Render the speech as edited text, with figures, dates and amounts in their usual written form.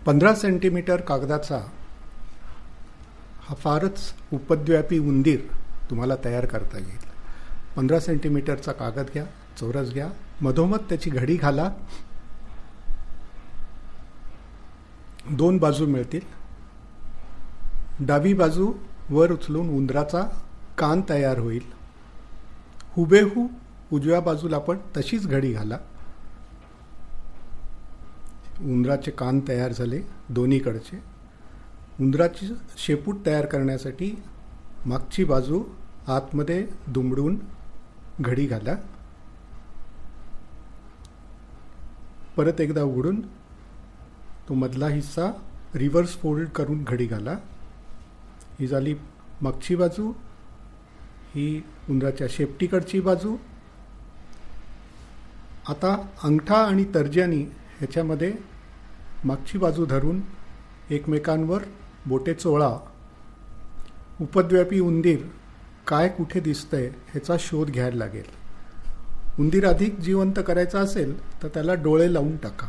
15 centimetre कागदाचा हा फारच उपद्व्यापी उंदीर तुम्हाला तयार करता येईल. 15 सेंटीमीटरचा कागद घ्या, चौरस घ्या, मधोमध त्याची घडी घाला, 2 बाजू मिळतील. डावी बाजू वर उचलून उंदराचा कान तयार होईल. हुबेहू उजव्या बाजूला पण तशीच घडी घाला. उंदराचे कान तयार झाले दोन्हीकडचे. उंदराची शेपूट तयार करण्यासाठी मागची बाजू आतमध्ये दुमडून घडी घाला. परत एकदा उघडून तो मधला हिस्सा रिव्हर्स फोल्ड करून घडी घाला. ही झाली मागची बाजू, ही उंदराच्या शेपटीकडची बाजू. आता अंगठा आणि तर्जनी ह्याच्यामध्ये मागची बाजू धरून एकमेकांवर बोटे चोळा. उपद्व्यापी उंदीर काय कुठे दिसतंय ह्याचा शोध घ्यायला लागेल. उंदीर अधिक जिवंत करायचा असेल तर त्याला डोळे लावून टाका.